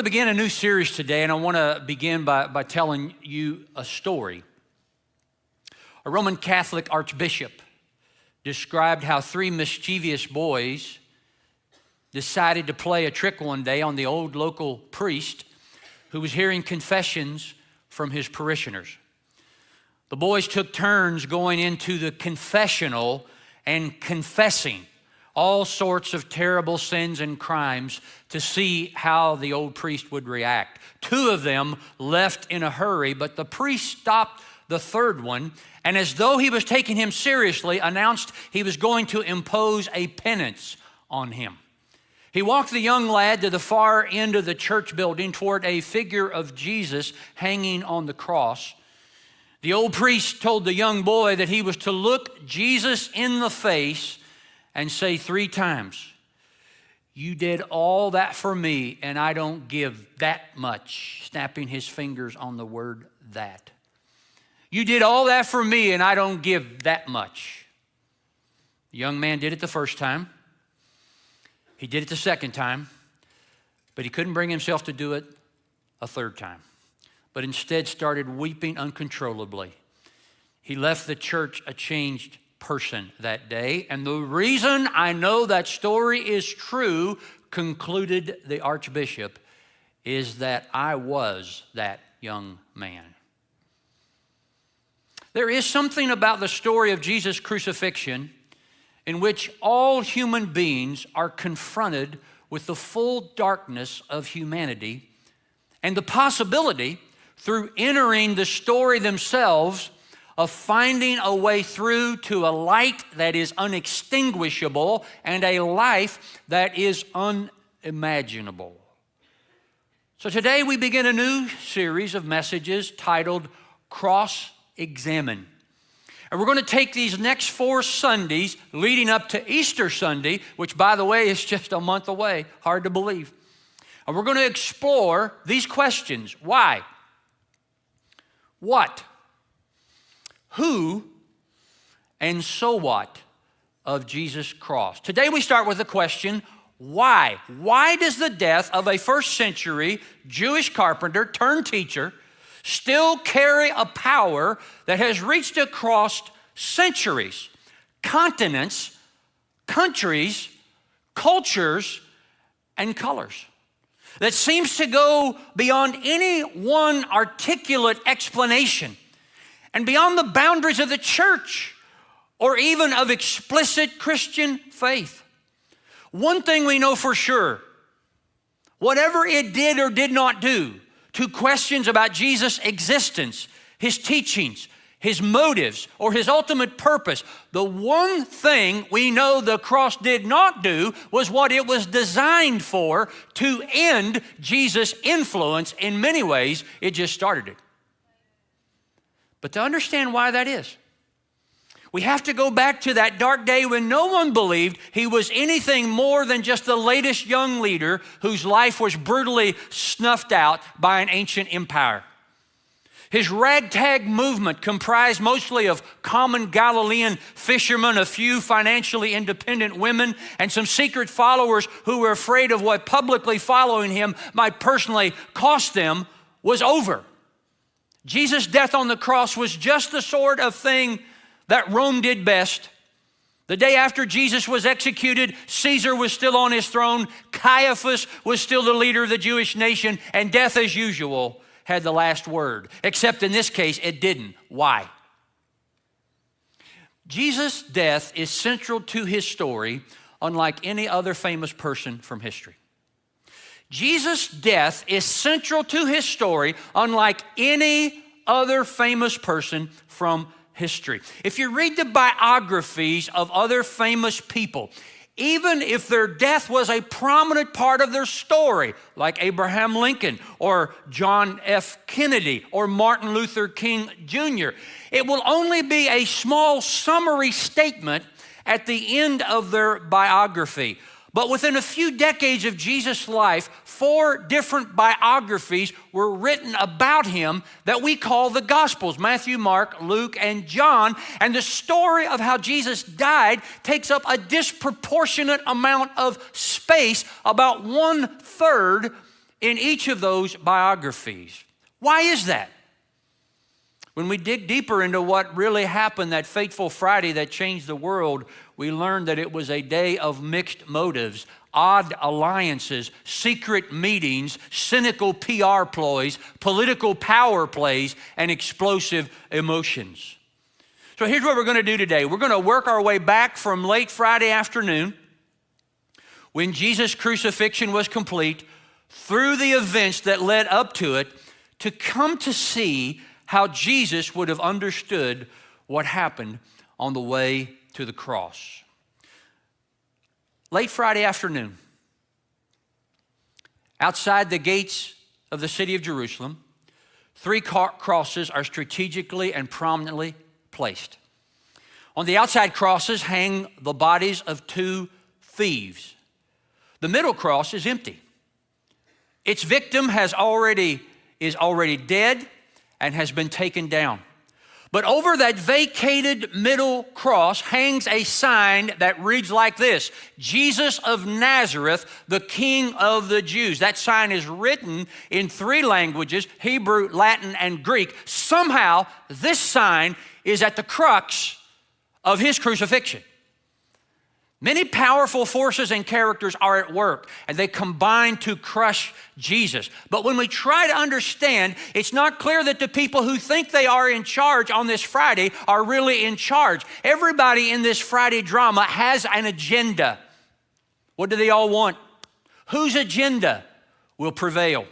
going to begin a new series today, and I want to begin by telling you a story. A Roman Catholic archbishop described how three mischievous boys decided to play a trick one day on the old local priest who was hearing confessions from his parishioners. The boys took turns going into the confessional and confessing all sorts of terrible sins and crimes to see how the old priest would react. Two of them left in a hurry, but the priest stopped the third one, and as though he was taking him seriously, announced he was going to impose a penance on him. He walked the young lad to the far end of the church building toward a figure of Jesus hanging on the cross. The old priest told the young boy that he was to look Jesus in the face and say 3 times, "You did all that for me, and I don't give that much," snapping his fingers on the word "that." "You did all that for me, and I don't give that much." The young man did it the first time. He did it the second time, but he couldn't bring himself to do it a third time, but instead started weeping uncontrollably. He left the church a changed person that day, and the reason I know that story is true, concluded the archbishop, is that I was that young man. There is something about the story of Jesus' crucifixion in which all human beings are confronted with the full darkness of humanity and the possibility, through entering the story themselves, of finding a way through to a light that is unextinguishable and a life that is unimaginable. So today we begin a new series of messages titled Cross-Examine. And we're going to take these next 4 Sundays leading up to Easter Sunday, which, by the way, is just a month away. Hard to believe. And we're going to explore these questions. Why? What? Who? And so what of Jesus' cross? Today we start with the question, why? Why does the death of a first century Jewish carpenter turned teacher still carry a power that has reached across centuries, continents, countries, cultures, and colors, that seems to go beyond any one articulate explanation and beyond the boundaries of the church or even of explicit Christian faith? One thing we know for sure, whatever it did or did not do to questions about Jesus' existence, his teachings, his motives, or his ultimate purpose, the one thing we know the cross did not do was what it was designed for, to end Jesus' influence. In many ways, it just started it. But to understand why that is, we have to go back to that dark day when no one believed he was anything more than just the latest young leader whose life was brutally snuffed out by an ancient empire. His ragtag movement, comprised mostly of common Galilean fishermen, a few financially independent women, and some secret followers who were afraid of what publicly following him might personally cost them, was over. Jesus' death on the cross was just the sort of thing that Rome did best. The day after Jesus was executed, Caesar was still on his throne, Caiaphas was still the leader of the Jewish nation, and death, as usual, had the last word. Except in this case, it didn't. Why? Jesus' death is central to his story, unlike any other famous person from history. Jesus' death is central to his story, unlike any other famous person from history. If you read the biographies of other famous people, even if their death was a prominent part of their story, like Abraham Lincoln or John F. Kennedy or Martin Luther King Jr., it will only be a small summary statement at the end of their biography. But within a few decades of Jesus' life, 4 different biographies were written about him that we call the Gospels: Matthew, Mark, Luke, and John. And the story of how Jesus died takes up a disproportionate amount of space, about 1/3 in each of those biographies. Why is that? When we dig deeper into what really happened that fateful Friday that changed the world, we learn that it was a day of mixed motives, odd alliances, secret meetings, cynical PR ploys, political power plays, and explosive emotions. So here's what we're going to do today. We're going to work our way back from late Friday afternoon, when Jesus' crucifixion was complete, through the events that led up to it, to come to see how Jesus would have understood what happened on the way to the cross. Late Friday afternoon, outside the gates of the city of Jerusalem, 3 crosses are strategically and prominently placed. On the outside crosses hang the bodies of 2 thieves. The middle cross is empty. Its victim is already dead and has been taken down. But over that vacated middle cross hangs a sign that reads like this: Jesus of Nazareth, the King of the Jews. That sign is written in 3 languages, Hebrew, Latin, and Greek. Somehow, this sign is at the crux of his crucifixion. Many powerful forces and characters are at work, and they combine to crush Jesus. But when we try to understand, it's not clear that the people who think they are in charge on this Friday are really in charge. Everybody in this Friday drama has an agenda. What do they all want? Whose agenda will prevail?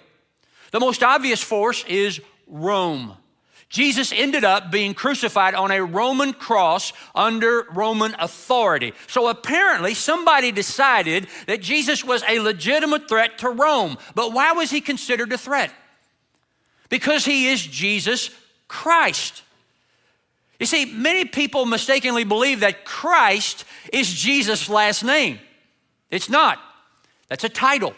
The most obvious force is Rome. Jesus ended up being crucified on a Roman cross under Roman authority. So apparently somebody decided that Jesus was a legitimate threat to Rome. But why was he considered a threat? Because he is Jesus Christ. You see, many people mistakenly believe that Christ is Jesus' last name. It's not. That's a title.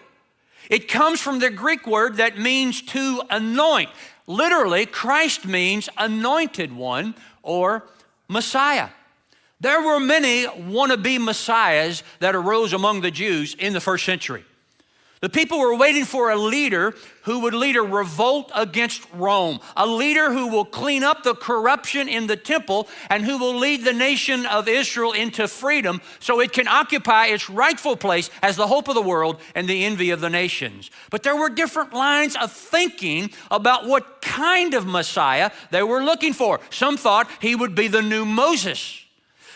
It comes from the Greek word that means to anoint. Literally, Christ means anointed one or Messiah. There were many wannabe messiahs that arose among the Jews in the first century. The people were waiting for a leader who would lead a revolt against Rome, a leader who will clean up the corruption in the temple and who will lead the nation of Israel into freedom so it can occupy its rightful place as the hope of the world and the envy of the nations. But there were different lines of thinking about what kind of Messiah they were looking for. Some thought he would be the new Moses.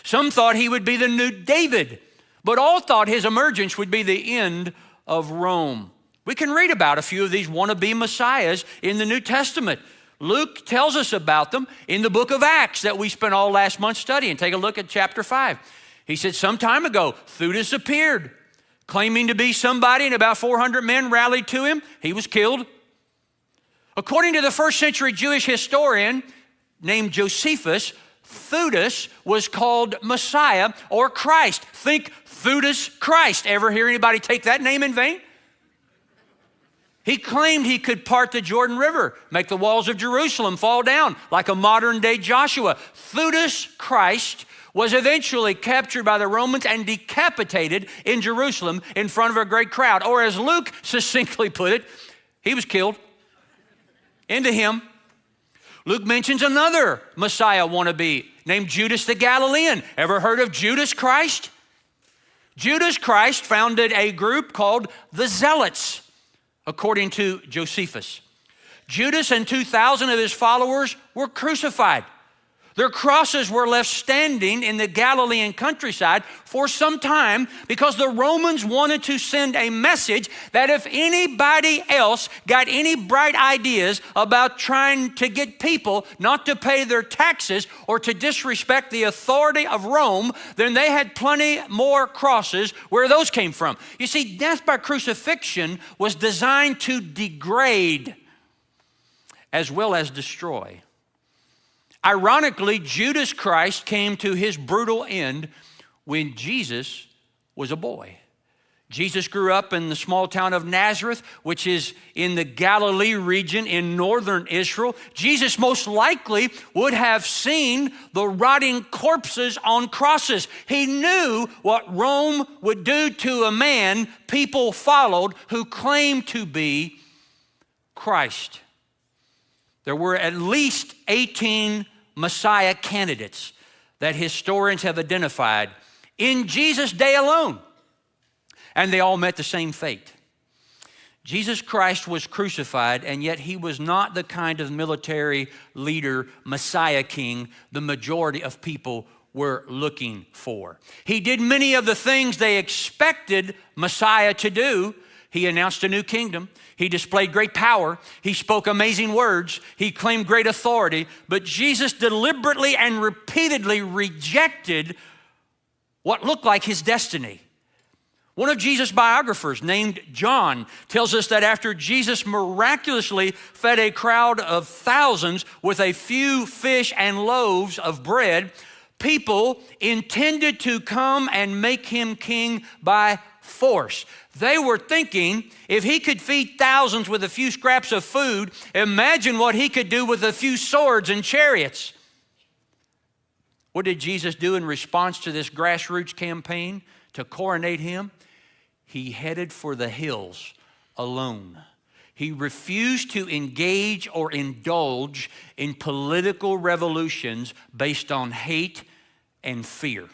Some thought he would be the new David. But all thought his emergence would be the end of Rome. We can read about a few of these wannabe messiahs in the New Testament. Luke tells us about them in the book of Acts that we spent all last month studying. Take a look at chapter 5. He said, some time ago, Judas appeared, claiming to be somebody, and about 400 men rallied to him. He was killed. According to the first century Jewish historian named Josephus, Judas was called Messiah or Christ. Think Judas Christ. Ever hear anybody take that name in vain? He claimed he could part the Jordan River, make the walls of Jerusalem fall down like a modern day Joshua. Judas Christ was eventually captured by the Romans and decapitated in Jerusalem in front of a great crowd. Or as Luke succinctly put it, he was killed. Into him. Luke mentions another Messiah wannabe named Judas the Galilean. Ever heard of Judas Christ? Judas Christ founded a group called the Zealots, according to Josephus. Judas and 2,000 of his followers were crucified. Their crosses were left standing in the Galilean countryside for some time because the Romans wanted to send a message that if anybody else got any bright ideas about trying to get people not to pay their taxes or to disrespect the authority of Rome, then they had plenty more crosses where those came from. You see, death by crucifixion was designed to degrade as well as destroy. Ironically, Judas Christ came to his brutal end when Jesus was a boy. Jesus grew up in the small town of Nazareth, which is in the Galilee region in northern Israel. Jesus most likely would have seen the rotting corpses on crosses. He knew what Rome would do to a man people followed who claimed to be Christ. There were at least 18 Messiah candidates that historians have identified in Jesus' day alone, and they all met the same fate. Jesus Christ was crucified, and yet he was not the kind of military leader, Messiah king, the majority of people were looking for. He did many of the things they expected Messiah to do. He announced a new kingdom. He displayed great power. He spoke amazing words. He claimed great authority. But Jesus deliberately and repeatedly rejected what looked like his destiny. One of Jesus' biographers, named John, tells us that after Jesus miraculously fed a crowd of thousands with a few fish and loaves of bread, people intended to come and make him king by force. They were thinking, if he could feed thousands with a few scraps of food, imagine what he could do with a few swords and chariots. What did Jesus do in response to this grassroots campaign to coronate him? He headed for the hills alone. He refused to engage or indulge in political revolutions based on hate and fear.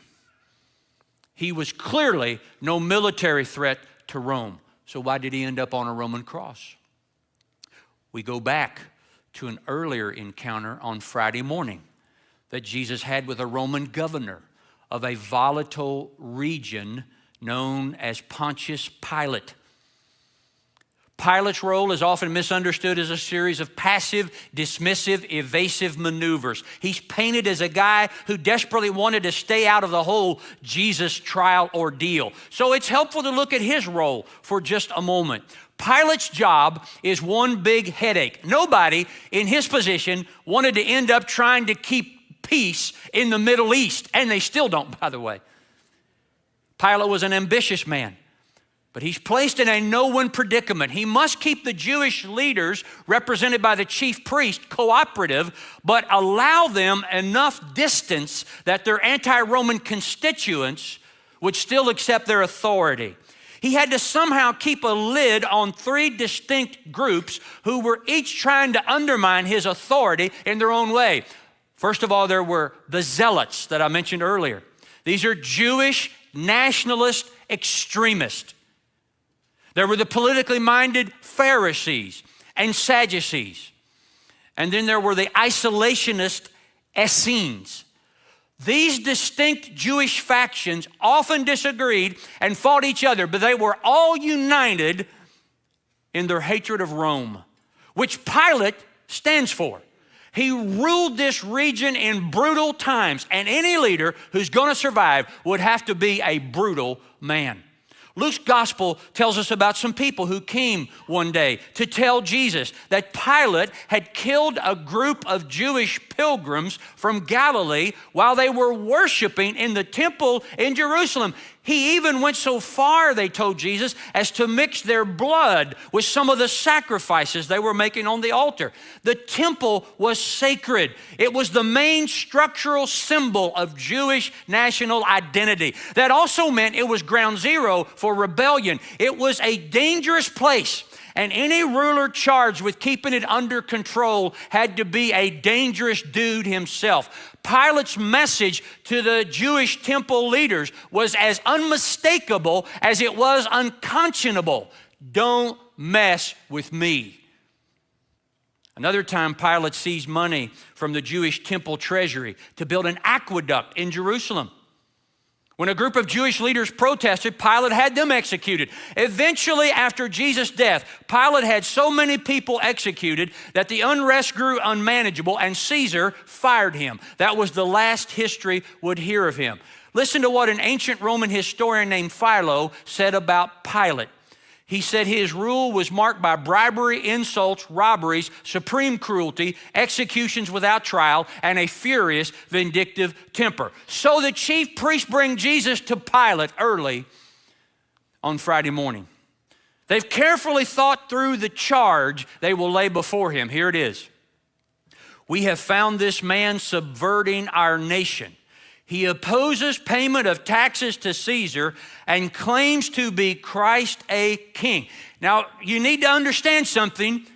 He was clearly no military threat to Rome. So why did he end up on a Roman cross? We go back to an earlier encounter on Friday morning that Jesus had with a Roman governor of a volatile region known as Pontius Pilate. Pilate's role is often misunderstood as a series of passive, dismissive, evasive maneuvers. He's painted as a guy who desperately wanted to stay out of the whole Jesus trial ordeal. So it's helpful to look at his role for just a moment. Pilate's job is one big headache. Nobody in his position wanted to end up trying to keep peace in the Middle East, and they still don't, by the way. Pilate was an ambitious man. But he's placed in a no-win predicament. He must keep the Jewish leaders, represented by the chief priest, cooperative, but allow them enough distance that their anti-Roman constituents would still accept their authority. He had to somehow keep a lid on three distinct groups who were each trying to undermine his authority in their own way. First of all, there were the zealots that I mentioned earlier. These are Jewish nationalist extremists. There were the politically minded Pharisees and Sadducees. And then there were the isolationist Essenes. These distinct Jewish factions often disagreed and fought each other, but they were all united in their hatred of Rome, which Pilate stands for. He ruled this region in brutal times, and any leader who's going to survive would have to be a brutal man. Luke's gospel tells us about some people who came one day to tell Jesus that Pilate had killed a group of Jewish pilgrims from Galilee while they were worshiping in the temple in Jerusalem. He even went so far, they told Jesus, as to mix their blood with some of the sacrifices they were making on the altar. The temple was sacred. It was the main structural symbol of Jewish national identity. That also meant it was ground zero for rebellion. It was a dangerous place, and any ruler charged with keeping it under control had to be a dangerous dude himself. Pilate's message to the Jewish temple leaders was as unmistakable as it was unconscionable. Don't mess with me. Another time, Pilate seized money from the Jewish temple treasury to build an aqueduct in Jerusalem. When a group of Jewish leaders protested, Pilate had them executed. Eventually, after Jesus' death, Pilate had so many people executed that the unrest grew unmanageable and Caesar fired him. That was the last history would hear of him. Listen to what an ancient Roman historian named Philo said about Pilate. He said his rule was marked by bribery, insults, robberies, supreme cruelty, executions without trial, and a furious, vindictive temper. So the chief priests bring Jesus to Pilate early on Friday morning. They've carefully thought through the charge they will lay before him. Here it is. We have found this man subverting our nation. He opposes payment of taxes to Caesar and claims to be Christ a king. Now, you need to understand something.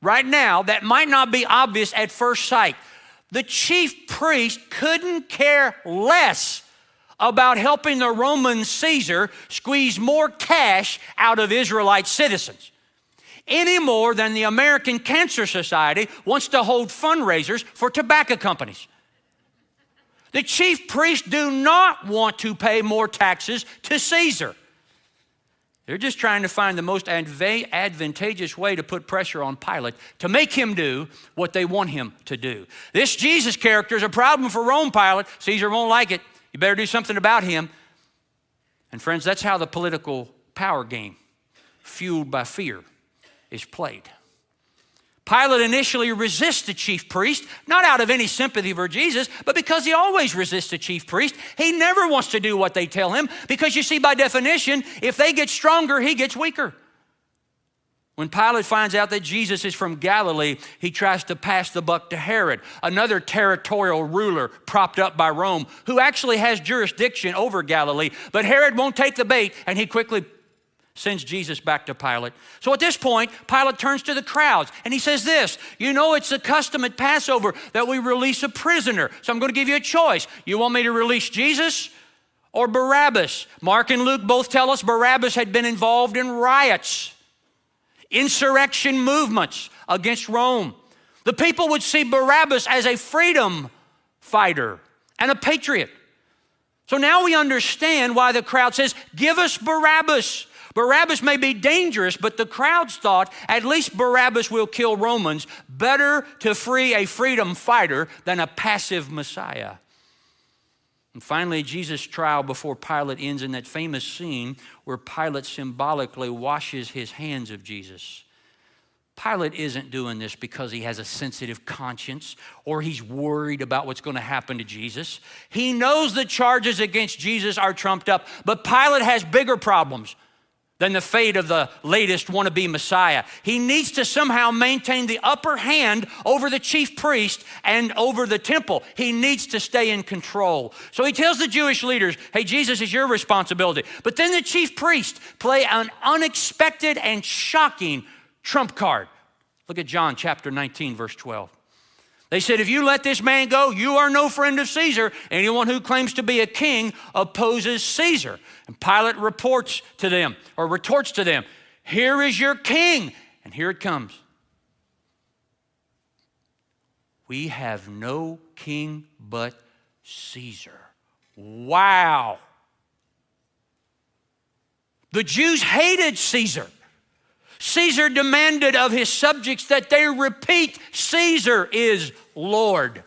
right now that might not be obvious at first sight. The chief priest couldn't care less about helping the Roman Caesar squeeze more cash out of Israelite citizens, any more than the American Cancer Society wants to hold fundraisers for tobacco companies. The chief priests do not want to pay more taxes to Caesar. They're just trying to find the most advantageous way to put pressure on Pilate to make him do what they want him to do. This Jesus character is a problem for Rome, Pilate. Caesar won't like it. You better do something about him. And friends, that's how the political power game, fueled by fear, is played. Pilate initially resists the chief priest, not out of any sympathy for Jesus, but because he always resists the chief priest. He never wants to do what they tell him because, you see, by definition, if they get stronger, he gets weaker. When Pilate finds out that Jesus is from Galilee, he tries to pass the buck to Herod, another territorial ruler propped up by Rome, who actually has jurisdiction over Galilee. But Herod won't take the bait, and he quickly sends Jesus back to Pilate. So at this point, Pilate turns to the crowds and he says this, you know, it's the custom at Passover that we release a prisoner. So I'm going to give you a choice. You want me to release Jesus or Barabbas? Mark and Luke both tell us Barabbas had been involved in riots, insurrection movements against Rome. The people would see Barabbas as a freedom fighter and a patriot. So now we understand why the crowd says, give us Barabbas. Barabbas may be dangerous, but the crowds thought at least Barabbas will kill Romans. Better to free a freedom fighter than a passive Messiah. And finally, Jesus' trial before Pilate ends in that famous scene where Pilate symbolically washes his hands of Jesus. Pilate isn't doing this because he has a sensitive conscience or he's worried about what's going to happen to Jesus. He knows the charges against Jesus are trumped up, but Pilate has bigger problems than the fate of the latest wannabe Messiah. He needs to somehow maintain the upper hand over the chief priest and over the temple. He needs to stay in control. So he tells the Jewish leaders, hey, Jesus is your responsibility. But then the chief priests play an unexpected and shocking trump card. Look at John chapter 19, verse 12. They said, if you let this man go, you are no friend of Caesar. Anyone who claims to be a king opposes Caesar. And Pilate retorts to them, here is your king. And here it comes. We have no king but Caesar. Wow. The Jews hated Caesar. Caesar demanded of his subjects that they repeat, Caesar is Lord.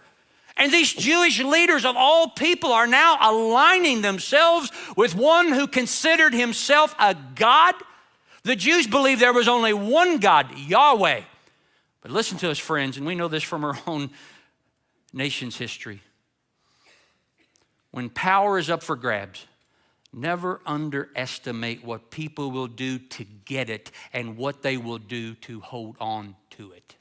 And these Jewish leaders of all people are now aligning themselves with one who considered himself a God. The Jews believed there was only one God, Yahweh. But listen to us, friends, and we know this from our own nation's history. When power is up for grabs, never underestimate what people will do to get it and what they will do to hold on to it.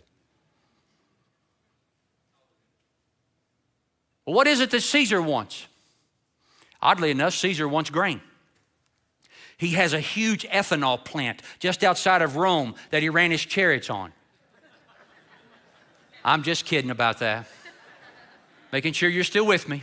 Well, what is it that Caesar wants? Oddly enough, Caesar wants grain. He has a huge ethanol plant just outside of Rome that he ran his chariots on. I'm just kidding about that. Making sure you're still with me.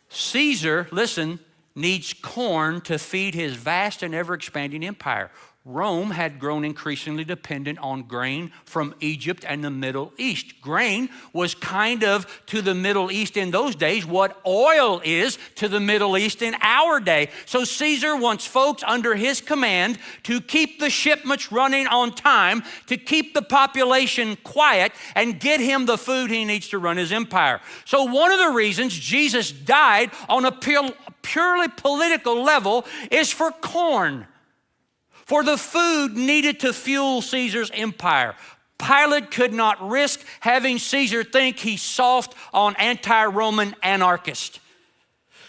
Caesar, listen, needs corn to feed his vast and ever-expanding empire. Rome had grown increasingly dependent on grain from Egypt and the Middle East. Grain was kind of to the Middle East in those days what oil is to the Middle East in our day. So Caesar wants folks under his command to keep the shipments running on time, to keep the population quiet, and get him the food he needs to run his empire. So one of the reasons Jesus died on a purely political level is for corn, for the food needed to fuel Caesar's empire. Pilate could not risk having Caesar think he's soft on anti-Roman anarchists.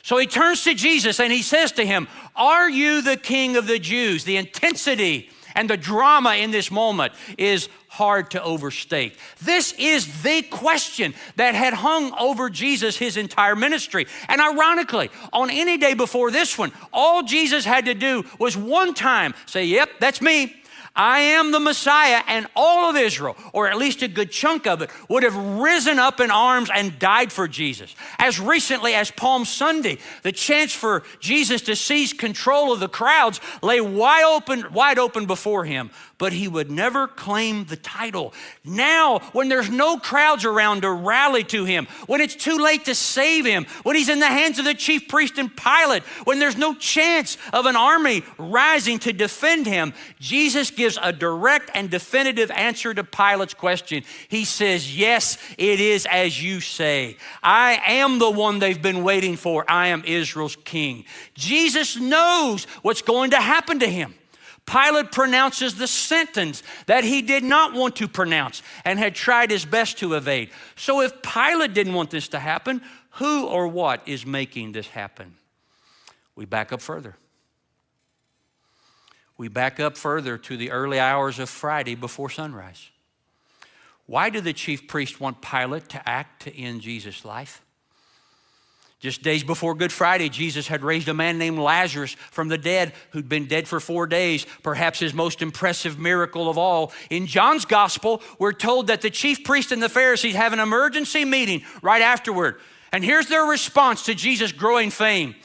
So he turns to Jesus and he says to him, are you the king of the Jews? The intensity and the drama in this moment is hard to overstate. This is the question that had hung over Jesus his entire ministry. And ironically, on any day before this one, all Jesus had to do was one time say, yep, that's me. I am the Messiah, and all of Israel, or at least a good chunk of it, would have risen up in arms and died for Jesus. As recently as Palm Sunday, the chance for Jesus to seize control of the crowds lay wide open before him, but he would never claim the title. Now, when there's no crowds around to rally to him, when it's too late to save him, when he's in the hands of the chief priest and Pilate, when there's no chance of an army rising to defend him, Jesus gives a direct and definitive answer to Pilate's question. He says, yes, it is as you say. I am the one they've been waiting for. I am Israel's king. Jesus knows what's going to happen to him. Pilate pronounces the sentence that he did not want to pronounce and had tried his best to evade. So if Pilate didn't want this to happen, who or what is making this happen? We back up further. We back up further to the early hours of Friday before sunrise. Why did the chief priest want Pilate to act to end Jesus' life? Just days before Good Friday, Jesus had raised a man named Lazarus from the dead who'd been dead for 4 days, perhaps his most impressive miracle of all. In John's gospel, we're told that the chief priest and the Pharisees have an emergency meeting right afterward. And here's their response to Jesus' growing fame.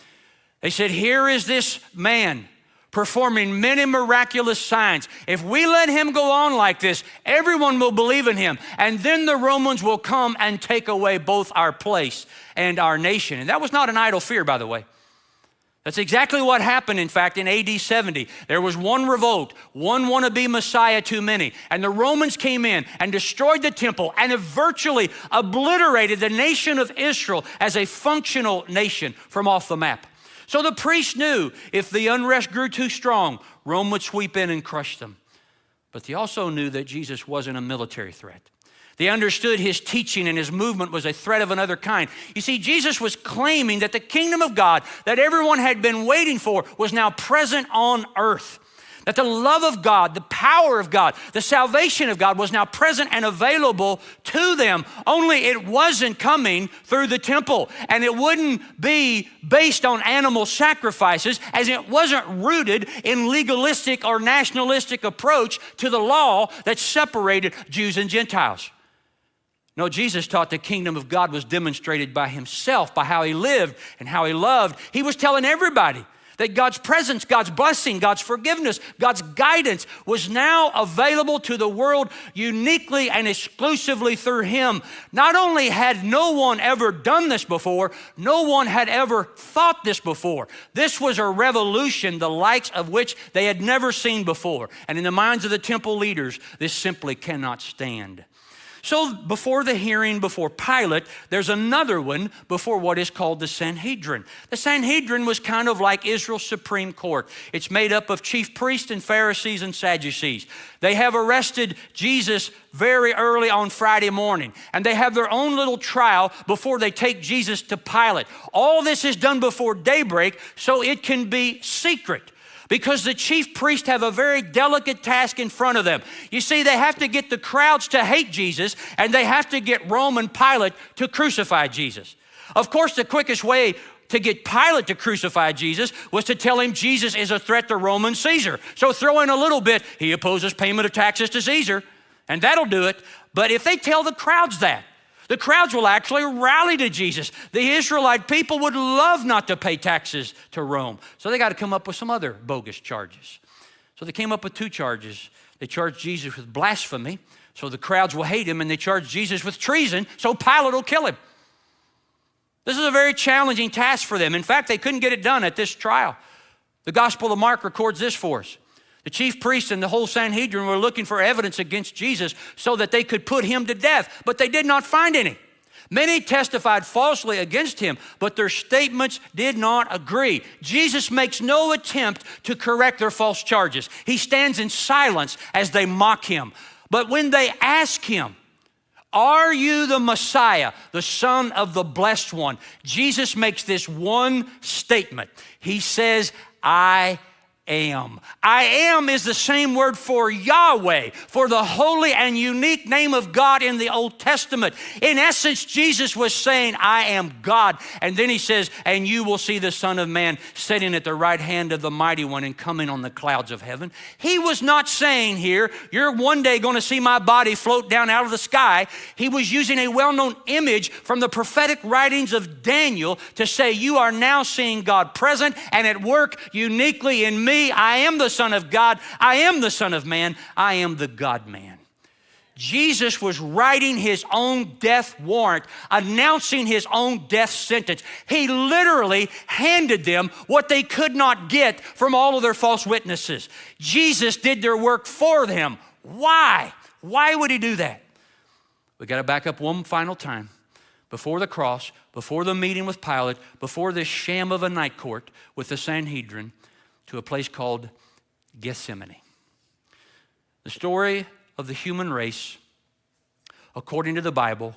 They said, here is this man performing many miraculous signs. If we let him go on like this, everyone will believe in him. And then the Romans will come and take away both our place and our nation. And that was not an idle fear, by the way. That's exactly what happened, in fact, in AD 70. There was one revolt, one wannabe Messiah too many. And the Romans came in and destroyed the temple and have virtually obliterated the nation of Israel as a functional nation from off the map. So the priests knew if the unrest grew too strong, Rome would sweep in and crush them. But they also knew that Jesus wasn't a military threat. They understood his teaching and his movement was a threat of another kind. You see, Jesus was claiming that the kingdom of God that everyone had been waiting for was now present on earth. That the love of God, the power of God, the salvation of God was now present and available to them. Only it wasn't coming through the temple. And it wouldn't be based on animal sacrifices, as it wasn't rooted in legalistic or nationalistic approach to the law that separated Jews and Gentiles. No, Jesus taught the kingdom of God was demonstrated by himself, by how he lived and how he loved. He was telling everybody that God's presence, God's blessing, God's forgiveness, God's guidance was now available to the world uniquely and exclusively through him. Not only had no one ever done this before, no one had ever thought this before. This was a revolution, the likes of which they had never seen before. And in the minds of the temple leaders, this simply cannot stand. So before the hearing before Pilate, there's another one before what is called the Sanhedrin. The Sanhedrin was kind of like Israel's Supreme Court. It's made up of chief priests and Pharisees and Sadducees. They have arrested Jesus very early on Friday morning, and they have their own little trial before they take Jesus to Pilate. All this is done before daybreak so it can be secret, because the chief priests have a very delicate task in front of them. You see, they have to get the crowds to hate Jesus, and they have to get Rome and Pilate to crucify Jesus. Of course, the quickest way to get Pilate to crucify Jesus was to tell him Jesus is a threat to Roman Caesar. So throw in a little bit, he opposes payment of taxes to Caesar, and that'll do it. But if they tell the crowds that, the crowds will actually rally to Jesus. The Israelite people would love not to pay taxes to Rome. So they got to come up with some other bogus charges. So they came up with 2 charges. They charged Jesus with blasphemy, so the crowds will hate him, and they charged Jesus with treason, so Pilate will kill him. This is a very challenging task for them. In fact, they couldn't get it done at this trial. The Gospel of Mark records this for us. The chief priests and the whole Sanhedrin were looking for evidence against Jesus so that they could put him to death, but they did not find any. Many testified falsely against him, but their statements did not agree. Jesus makes no attempt to correct their false charges. He stands in silence as they mock him. But when they ask him, "Are you the Messiah, the Son of the Blessed One?" Jesus makes this one statement. He says, "I am. I am is the same word for Yahweh, for the holy and unique name of God in the Old Testament. In essence, Jesus was saying, I am God. And then he says, and you will see the Son of Man sitting at the right hand of the Mighty One and coming on the clouds of heaven. He was not saying here, you're one day going to see my body float down out of the sky. He was using a well-known image from the prophetic writings of Daniel to say, you are now seeing God present and at work uniquely in me. I am the Son of God. I am the Son of Man. I am the God-man. Jesus was writing his own death warrant, announcing his own death sentence. He literally handed them what they could not get from all of their false witnesses. Jesus did their work for them. Why? Why would he do that? We got to back up one final time. Before the cross, before the meeting with Pilate, before this sham of a night court with the Sanhedrin, to a place called Gethsemane. The story of the human race, according to the Bible,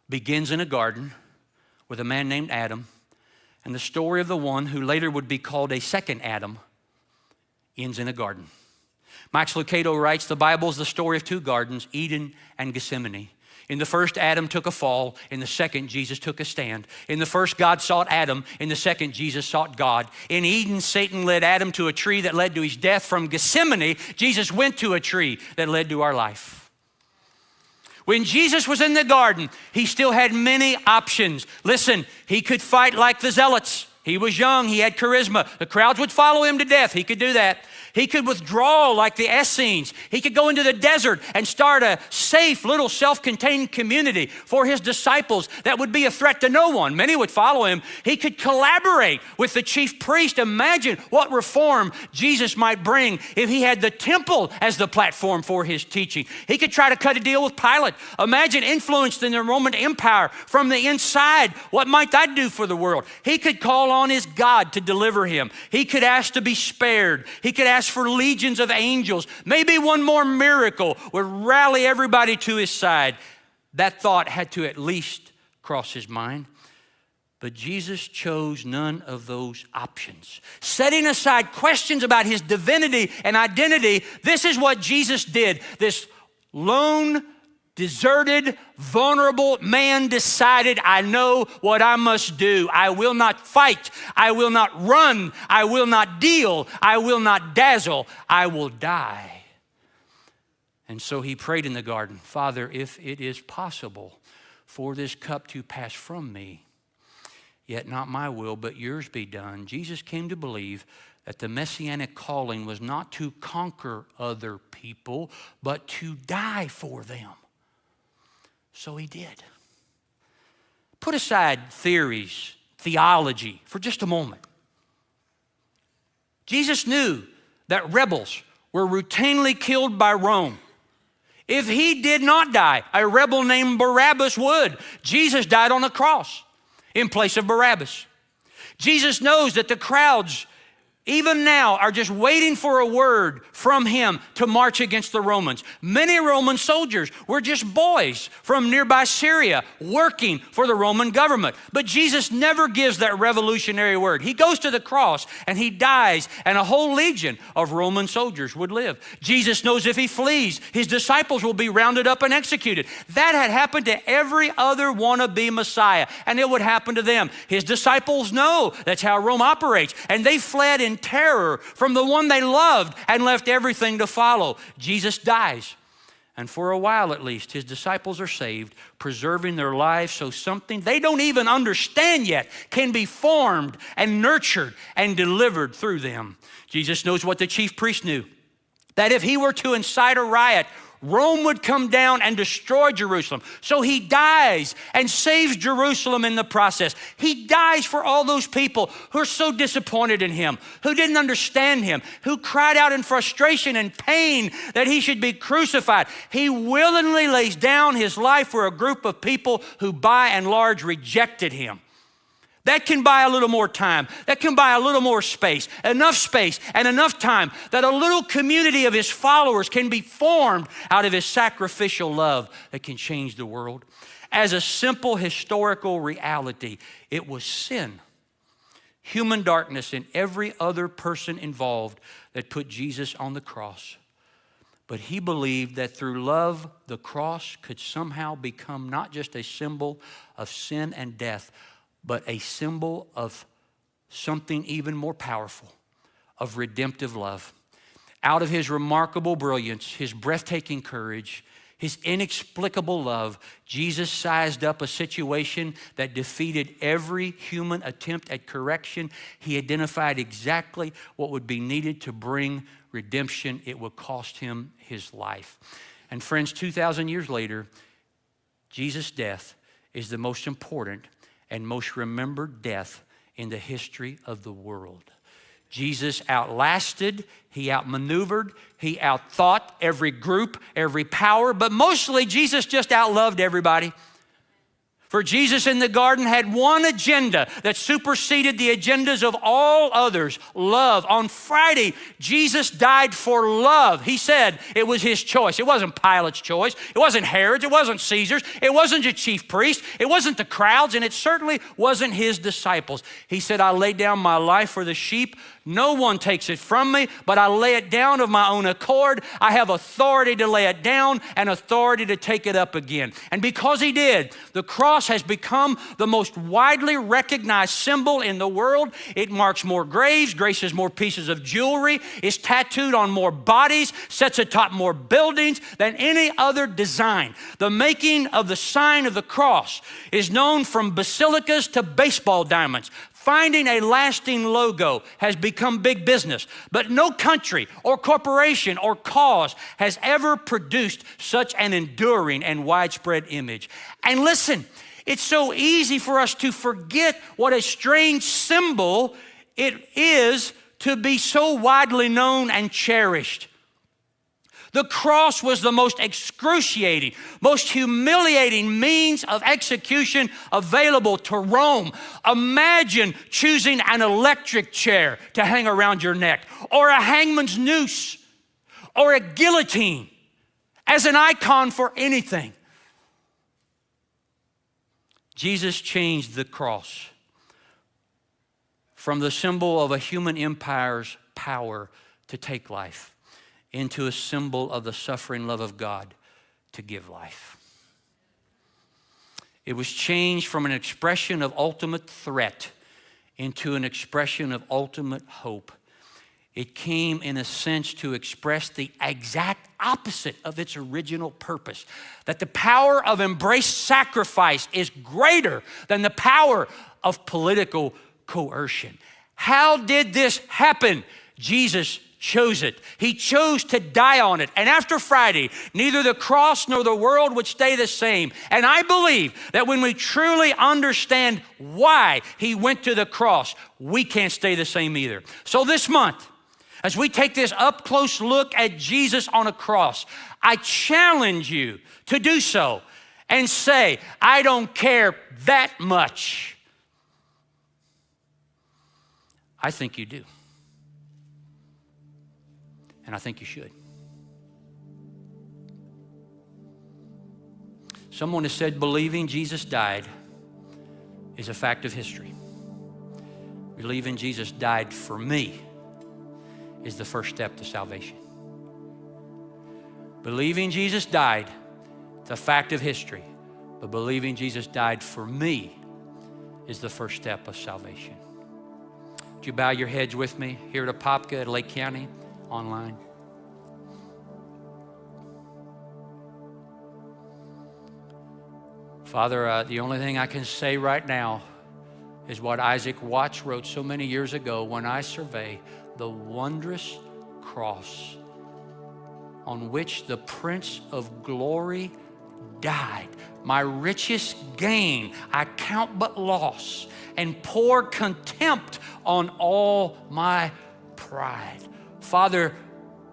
begins in a garden with a man named Adam, and the story of the one who later would be called a second Adam ends in a garden. Max Lucado writes, the Bible is the story of two gardens, Eden and Gethsemane. In the first, Adam took a fall. In the second, Jesus took a stand. In the first, God sought Adam. In the second, Jesus sought God. In Eden, Satan led Adam to a tree that led to his death. From Gethsemane, Jesus went to a tree that led to our life. When Jesus was in the garden, he still had many options. Listen, he could fight like the zealots. He was young, he had charisma. The crowds would follow him to death. He could do that. He could withdraw like the Essenes. He could go into the desert and start a safe little self-contained community for his disciples that would be a threat to no one. Many would follow him. He could collaborate with the chief priest. Imagine what reform Jesus might bring if he had the temple as the platform for his teaching. He could try to cut a deal with Pilate. Imagine influenced in the Roman Empire from the inside. What might that do for the world? He could call on his God to deliver him. He could ask to be spared. He could ask for legions of angels. Maybe one more miracle would rally everybody to his side. That thought had to at least cross his mind. But Jesus chose none of those options. Setting aside questions about his divinity and identity, this is what Jesus did. This lone, deserted, vulnerable man decided, I know what I must do. I will not fight. I will not run. I will not deal. I will not dazzle. I will die. And so he prayed in the garden, Father, if it is possible for this cup to pass from me, yet not my will, but yours be done. Jesus came to believe that the messianic calling was not to conquer other people, but to die for them. So he did. Put aside theories, theology for just a moment. Jesus knew that rebels were routinely killed by Rome. If he did not die, a rebel named Barabbas would. Jesus died on the cross in place of Barabbas. Jesus knows that the crowds even now are just waiting for a word from him to march against the Romans. Many Roman soldiers were just boys from nearby Syria working for the Roman government. But Jesus never gives that revolutionary word. He goes to the cross and he dies, and a whole legion of Roman soldiers would live. Jesus knows if he flees, his disciples will be rounded up and executed. That had happened to every other wannabe Messiah, and it would happen to them. His disciples know that's how Rome operates, and they fled in terror from the one they loved and left everything to follow. Jesus dies. And for a while at least, his disciples are saved, preserving their lives so something they don't even understand yet can be formed and nurtured and delivered through them. Jesus knows what the chief priest knew, that if he were to incite a riot, Rome would come down and destroy Jerusalem. So he dies and saves Jerusalem in the process. He dies for all those people who are so disappointed in him, who didn't understand him, who cried out in frustration and pain that he should be crucified. He willingly lays down his life for a group of people who by and large rejected him. That can buy a little more time. That can buy a little more space and enough time that a little community of his followers can be formed out of his sacrificial love that can change the world. As a simple historical reality, it was sin, human darkness in every other person involved that put Jesus on the cross. But he believed that through love, the cross could somehow become not just a symbol of sin and death, but a symbol of something even more powerful, of redemptive love. Out of his remarkable brilliance, his breathtaking courage, his inexplicable love, Jesus sized up a situation that defeated every human attempt at correction. He identified exactly what would be needed to bring redemption. It would cost him his life. And friends, 2,000 years later, Jesus' death is the most important and most remembered death in the history of the world. Jesus outlasted, he outmaneuvered, he outthought every group, every power, but mostly Jesus just outloved everybody. For Jesus in the garden had one agenda that superseded the agendas of all others, love. On Friday, Jesus died for love. He said it was his choice. It wasn't Pilate's choice. It wasn't Herod's. It wasn't Caesar's. It wasn't the chief priest. It wasn't the crowds, and it certainly wasn't his disciples. He said, I lay down my life for the sheep. No one takes it from me, but I lay it down of my own accord. I have authority to lay it down and authority to take it up again. And because he did, the cross has become the most widely recognized symbol in the world. It marks more graves, graces more pieces of jewelry, is tattooed on more bodies, sets atop more buildings than any other design. The making of the sign of the cross is known from basilicas to baseball diamonds. Finding a lasting logo has become big business, but no country or corporation or cause has ever produced such an enduring and widespread image. And listen, it's so easy for us to forget what a strange symbol it is to be so widely known and cherished. The cross was the most excruciating, most humiliating means of execution available to Rome. Imagine choosing an electric chair to hang around your neck, or a hangman's noose, or a guillotine as an icon for anything. Jesus changed the cross from the symbol of a human empire's power to take life into a symbol of the suffering love of God to give life. It was changed from an expression of ultimate threat into an expression of ultimate hope. It came, in a sense, to express the exact opposite of its original purpose, that the power of embraced sacrifice is greater than the power of political coercion. How did this happen? Jesus chose it. He chose to die on it. And after Friday, neither the cross nor the world would stay the same. And I believe that when we truly understand why he went to the cross, we can't stay the same either. So this month, as we take this up-close look at Jesus on a cross, I challenge you to do so and say, I don't care that much. I think you do. And I think you should. Someone has said believing Jesus died is a fact of history. Believing Jesus died for me is the first step to salvation. Believing Jesus died, it's a fact of history. But believing Jesus died for me is the first step of salvation. Would you bow your heads with me here at Apopka at Lake County? Online. Father, the only thing I can say right now is what Isaac Watts wrote so many years ago: when I survey the wondrous cross on which the Prince of Glory died, my richest gain I count but loss, and pour contempt on all my pride. Father,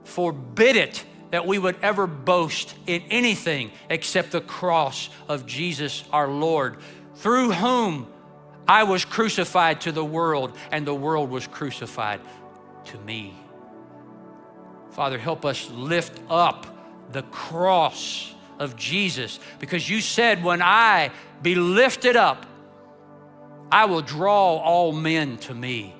forbid it that we would ever boast in anything except the cross of Jesus our Lord, through whom I was crucified to the world and the world was crucified to me. Father, help us lift up the cross of Jesus, because you said, when I be lifted up, I will draw all men to me.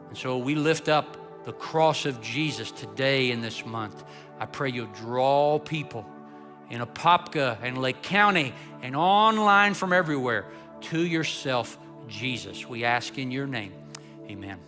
And so we lift up the cross of Jesus today in this month. I pray you'll draw people in Apopka and Lake County and online from everywhere to yourself, Jesus. We ask in your name. Amen.